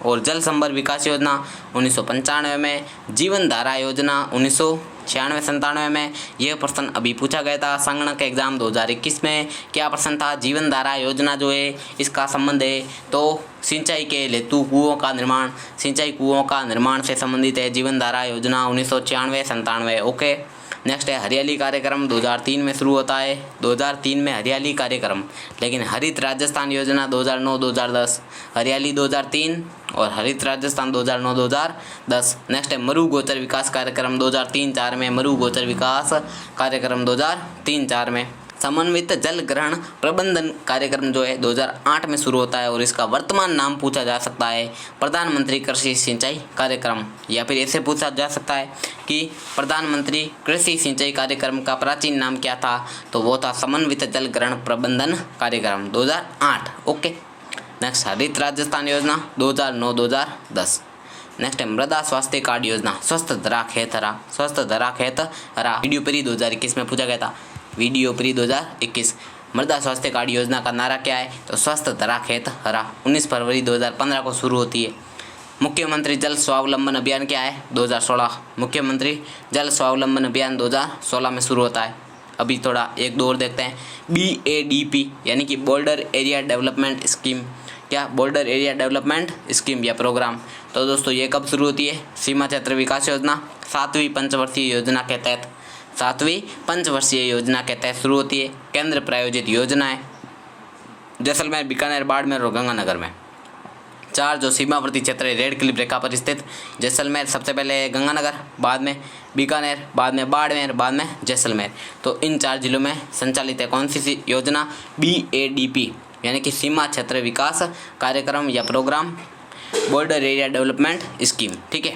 और जल संभर विकास योजना 1995 में। जीवन धारा योजना 1996-97 में। यह प्रश्न अभी पूछा गया था संगणक एग्जाम 2021 में। क्या प्रश्न था? जीवन धारा योजना जो है इसका संबंध है तो सिंचाई के हेतु कुओं का निर्माण, सिंचाई कुओं का निर्माण से संबंधित है जीवन धारा योजना 1996-97। ओके। नेक्स्ट है हरियाली कार्यक्रम 2003 में शुरू होता है, 2003 में हरियाली कार्यक्रम। लेकिन हरित राजस्थान योजना 2009-2010, हरियाली 2003 और हरित राजस्थान 2009-2010। नेक्स्ट है मरु गोचर विकास कार्यक्रम 2003-04 में, मरु गोचर विकास कार्यक्रम 2003-04 में। समन्वित जल ग्रहण प्रबंधन कार्यक्रम जो है 2008 में शुरू होता है और इसका वर्तमान नाम पूछा जा सकता है प्रधानमंत्री कृषि सिंचाई कार्यक्रम, या फिर ऐसे पूछा जा सकता है कि प्रधानमंत्री कृषि सिंचाई कार्यक्रम का प्राचीन नाम क्या था, तो वो था समन्वित जल ग्रहण प्रबंधन कार्यक्रम 2008। ओके, नेक्स्ट हरित राजस्थान योजना 2009-2010। नेक्स्ट है मृदा स्वास्थ्य कार्ड योजना, स्वस्थ धरा खेत हरा, स्वस्थ धरा खेत हरा, वीडियो परी 2021 में पूछा गया था, वीडियो परी 2021। मृदा स्वास्थ्य कार्ड योजना का नारा क्या है, तो स्वस्थ धरा खेत हरा, 19 फरवरी 2015 को शुरू होती है। मुख्यमंत्री जल स्वावलंबन अभियान क्या है, 2016। मुख्यमंत्री जल स्वावलंबन अभियान 2016 में शुरू होता है। अभी थोड़ा एक दो और देखते हैं। BADP यानी कि बॉर्डर एरिया डेवलपमेंट स्कीम, क्या बॉर्डर एरिया डेवलपमेंट स्कीम या प्रोग्राम, तो दोस्तों ये कब शुरू होती है, सीमा क्षेत्र विकास योजना 7वीं पंचवर्षीय योजना के तहत, 7वीं पंचवर्षीय योजना के तहत शुरू होती है। केंद्र प्रायोजित योजना है, जैसलमेर, बीकानेर, बाड़मेर और गंगानगर में। 4 जो सीमावर्ती क्षेत्र है रेड क्लिफ रेखा पर स्थित, जैसलमेर सबसे पहले गंगानगर, बाद में बीकानेर, बाद में बाड़मेर, बाद में जैसलमेर, तो इन 4 जिलों में संचालित है कौन सी योजना, BADP यानी कि सीमा क्षेत्र विकास कार्यक्रम या programme, border area development scheme. ठीक है,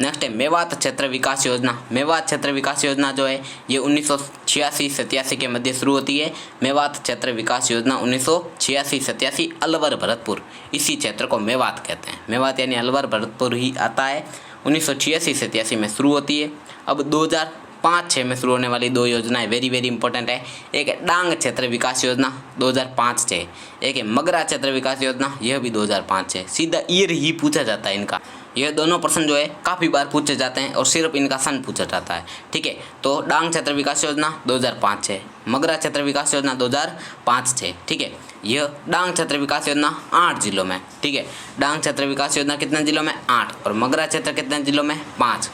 नेक्स्ट है मेवात क्षेत्र विकास योजना। मेवात क्षेत्र विकास योजना जो है ये 1986-87 के मध्य शुरू होती है। मेवात क्षेत्र विकास योजना 1986-87, अलवर भरतपुर, इसी क्षेत्र को मेवात कहते हैं। मेवात यानी अलवर भरतपुर ही आता है, 1986-87 में शुरू होती है। अब 2005-06 में शुरू होने वाली 2 योजनाएं वेरी वेरी इंपॉर्टेंट है। एक है डांग क्षेत्र विकास योजना 2005-06, एक है मगरा क्षेत्र विकास योजना, यह भी 2005-06। सीधा ईयर ही पूछा जाता है इनका, यह दोनों प्रश्न जो है काफ़ी बार पूछे जाते हैं और सिर्फ इनका सन पूछा जाता है। ठीक है, तो डांग क्षेत्र विकास योजना 2005-06, मगरा क्षेत्र विकास योजना 2005-06। ठीक है, यह डांग क्षेत्र विकास योजना 8 जिलों में। ठीक है, डांग क्षेत्र विकास योजना कितने जिलों में, 8, और मगरा क्षेत्र कितने जिलों में, 5।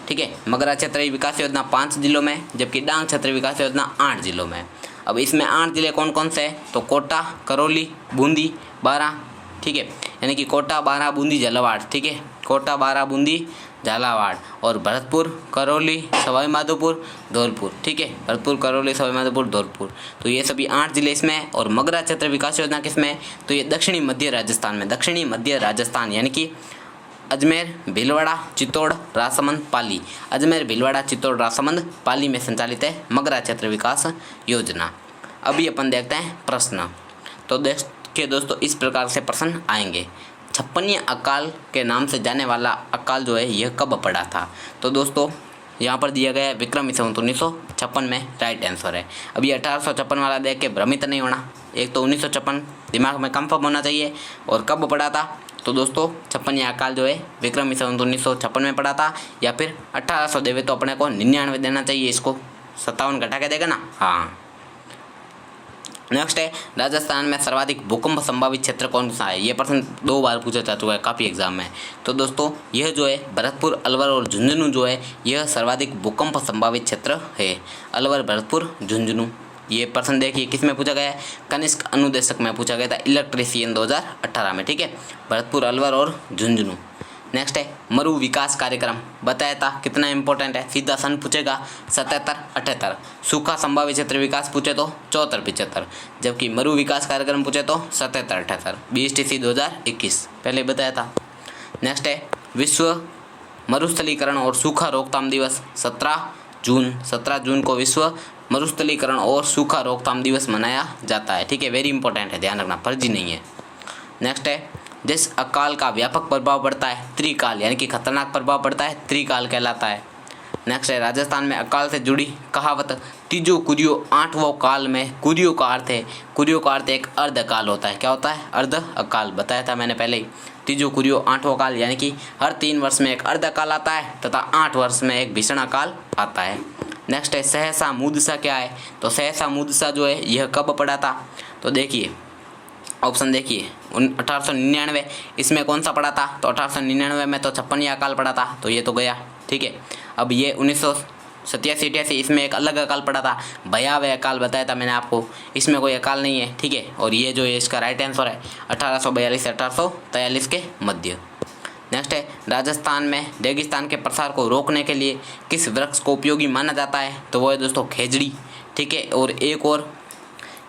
ठीक है, मगरा क्षेत्र विकास योजना 5 जिलों में, जबकि डांग क्षेत्र विकास योजना 8 जिलों में। अब इसमें 8 जिले कौन कौन से हैं, तो कोटा, करौली, बूंदी, बारां। ठीक है, यानी कि कोटा, बारां, बूंदी, झालावाड़। ठीक है, कोटा, बारां, बूंदी, झालावाड़, और भरतपुर, करौली, सवाई माधोपुर, धौलपुर। ठीक है, भरतपुर, करौली, सवाई माधोपुर, धौलपुर, तो ये सभी 8 जिले इसमें हैं। और मगरा क्षेत्र विकास योजना किसमें है, तो ये दक्षिणी मध्य राजस्थान में, दक्षिणी मध्य राजस्थान यानी कि अजमेर, भीलवाड़ा, चित्तौड़, राजसमंद, पाली, अजमेर, भीलवाड़ा, चित्तौड़, राजसमंद, पाली में संचालित है मगरा क्षेत्र विकास योजना। अभी अपन देखते हैं प्रश्न, तो देखिए दोस्तों इस प्रकार से प्रश्न आएंगे। 56वें अकाल के नाम से जाने वाला अकाल जो है यह कब पड़ा था, तो दोस्तों यहाँ पर दिया गया है विक्रमी संवत 1956 में राइट आंसर है। अभी 1856 वाला देख के भ्रमित नहीं होना, एक तो 1956 दिमाग में कंफर्म होना चाहिए, और कब पड़ा था, तो दोस्तों 56वें अकाल जो है विक्रमी संवत 1956 में पड़ा था, या फिर 1800 देवे तो अपने को 99 देना चाहिए, इसको 57 घटा के देगा ना। हाँ, नेक्स्ट है राजस्थान में सर्वाधिक भूकंप संभावित क्षेत्र कौन सा है, ये प्रश्न 2 बार पूछा जा चुका है काफ़ी एग्जाम में। तो दोस्तों यह जो है भरतपुर, अलवर और झुंझुनू जो है यह सर्वाधिक भूकंप संभावित क्षेत्र है, अलवर, भरतपुर, झुंझुनू। ये प्रश्न देखिए किस में पूछा गया है, कनिष्क अनुदेशक में पूछा गया था, इलेक्ट्रीशियन 2018 में। ठीक है, भरतपुर, अलवर और झुंझुनू। नेक्स्ट है मरु विकास कार्यक्रम, बताया था कितना इंपॉर्टेंट है, सीधा सन पूछेगा 77-78। सूखा संभावित क्षेत्र विकास पूछे तो 74-75, जबकि मरु विकास कार्यक्रम पूछे तो 77-78। BSTC 2021 पहले बताया था। नेक्स्ट है विश्व मरुस्थलीकरण और सूखा रोकथाम दिवस 17 जून को विश्व मरुस्थलीकरण और सूखा रोकथाम दिवस मनाया जाता है। ठीक है, वेरी इंपॉर्टेंट है, ध्यान रखना, फर्जी नहीं है। नेक्स्ट है जिस अकाल का व्यापक प्रभाव पड़ता है, त्रिकाल यानी कि खतरनाक प्रभाव पड़ता है, त्रिकाल कहलाता है। नेक्स्ट है राजस्थान में अकाल से जुड़ी कहावत, तीजो कुरियो 8वां काल में, कुरियो का अर्थ है, कुरियो का अर्थ एक अर्ध अकाल होता है, क्या होता है, अर्ध अकाल, बताया था मैंने पहले ही। तीजो कुरियो 8वां काल यानी कि हर 3 वर्ष में एक अर्ध अकाल आता है तथा 8 वर्ष में एक भीषण अकाल आता है। नेक्स्ट है सहसा मुदसा क्या है, तो सहसा मुदसा जो है यह कब पड़ा था, तो देखिए ऑप्शन देखिए 1899, इसमें कौन सा पड़ा था, तो 1899 में तो 56वां अकाल पड़ा था, तो ये तो गया। ठीक है, अब ये 1987-88 इसमें एक अलग अकाल पड़ा था, भयावह अकाल, बताया था मैंने आपको, इसमें कोई अकाल नहीं है। ठीक है, और ये जो है इसका राइट आंसर है 1842 से 1843 के मध्य। नेक्स्ट है राजस्थान में रेगिस्तान के प्रसार को रोकने के लिए किस वृक्ष को उपयोगी माना जाता है, तो वो है दोस्तों खेजड़ी। ठीक है। और एक और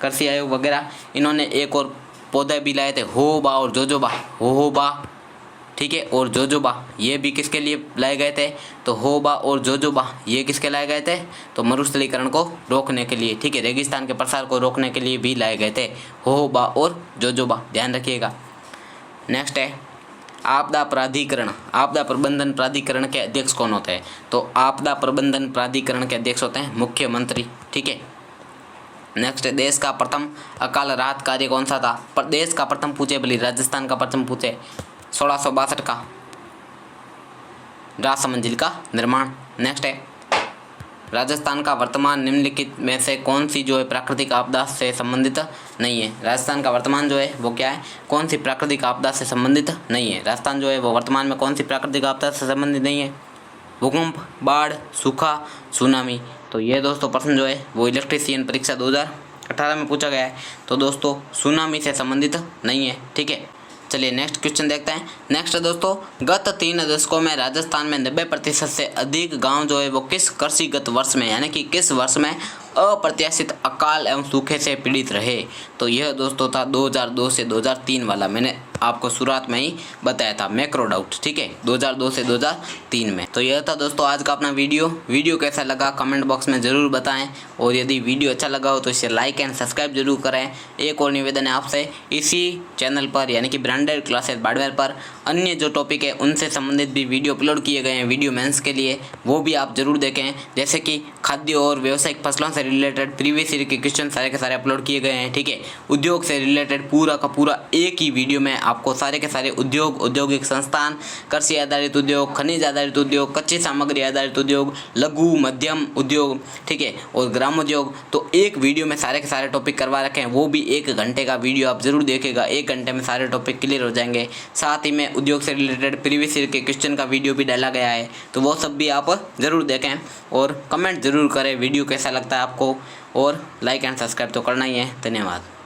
कृषि आयोग वगैरह इन्होंने एक और पौधे भी लाए थे, होबा और जोजोबा, होबा, ठीक है, और जोजोबा, ये भी किसके लिए लाए गए थे? तो होबा और जोजोबा ये किसके लाए गए थे? तो मरुस्थलीकरण को रोकने के लिए, ठीक है, रेगिस्तान के प्रसार को रोकने के लिए भी लाए गए थे, होबा और जोजोबा, ध्यान रखिएगा। नेक्स्ट है आपदा प्राधिकरण। आपदा प्रबंधन प्राधिकरण के अध्यक्ष कौन होते हैं? तो आपदा प्रबंधन प्राधिकरण के अध्यक्ष होते हैं मुख्यमंत्री, ठीक है। नेक्स्ट है देश का प्रथम अकाल राहत कार्य कौन सा था? पर देश का प्रथम पूछे भली, राजस्थान का प्रथम पूछे 1662 का राजसमंद झील का निर्माण। नेक्स्ट है राजस्थान का वर्तमान निम्नलिखित में से कौन सी जो है प्राकृतिक आपदा से संबंधित नहीं है? राजस्थान का वर्तमान जो है वो क्या है? कौन सी प्राकृतिक आपदा से संबंधित नहीं है? राजस्थान जो है वो वर्तमान में कौन सी प्राकृतिक आपदा से संबंधित नहीं है? भूकंप, बाढ़, सूखा, सुनामी। तो ये दोस्तों प्रश्न जो है वो इलेक्ट्रीशियन परीक्षा 2018 में पूछा गया है। तो दोस्तों सुनामी से संबंधित नहीं है, ठीक है। चलिए नेक्स्ट क्वेश्चन देखते हैं। नेक्स्ट है दोस्तों, गत 3 दशकों में राजस्थान में 90% से अधिक गांव जो है वो किस कृषिगत वर्ष में, यानी कि किस वर्ष में अप्रत्याशित अकाल एवं सूखे से पीड़ित रहे? तो यह दोस्तों था 2002 से 2003 वाला, मैंने आपको शुरुआत में ही बताया था, मैक्रो डाउट, ठीक है, 2002 से 2003 में। तो यह था दोस्तों आज का अपना वीडियो कैसा लगा कमेंट बॉक्स में ज़रूर बताएं, और यदि वीडियो अच्छा लगा हो तो इसे लाइक एंड सब्सक्राइब जरूर करें। एक और निवेदन है आपसे, इसी चैनल पर यानी कि ब्रांडेड क्लासेस बाड़मेर पर अन्य जो टॉपिक है उनसे संबंधित भी वीडियो अपलोड किए गए हैं वीडियो मेंस के लिए, वो भी आप जरूर देखें। जैसे कि खाद्य और व्यावसायिक फसलों से रिलेटेड प्रीवियस ईयर के क्वेश्चन सारे के सारे अपलोड किए गए हैं, ठीक है। उद्योग से रिलेटेड पूरा का पूरा एक ही वीडियो में आपको सारे के सारे उद्योग, औद्योगिक संस्थान, कृषि आधारित उद्योग, खनिज आधारित उद्योग, कच्ची सामग्री आधारित उद्योग, लघु मध्यम उद्योग, ठीक है, और ग्रामोद्योग, तो एक वीडियो में सारे के सारे टॉपिक करवा रखे हैं। वो भी 1 घंटे का वीडियो आप जरूर देखिएगा, 1 घंटे में सारे टॉपिक क्लियर हो जाएंगे। साथ ही में उद्योग से रिलेटेड प्रीवियस ईयर के क्वेश्चन का वीडियो भी डाला गया है, तो वो सब भी आप जरूर देखें और कमेंट जरूर करें वीडियो कैसा लगता है आपको, और लाइक एंड सब्सक्राइब तो करना ही है। धन्यवाद।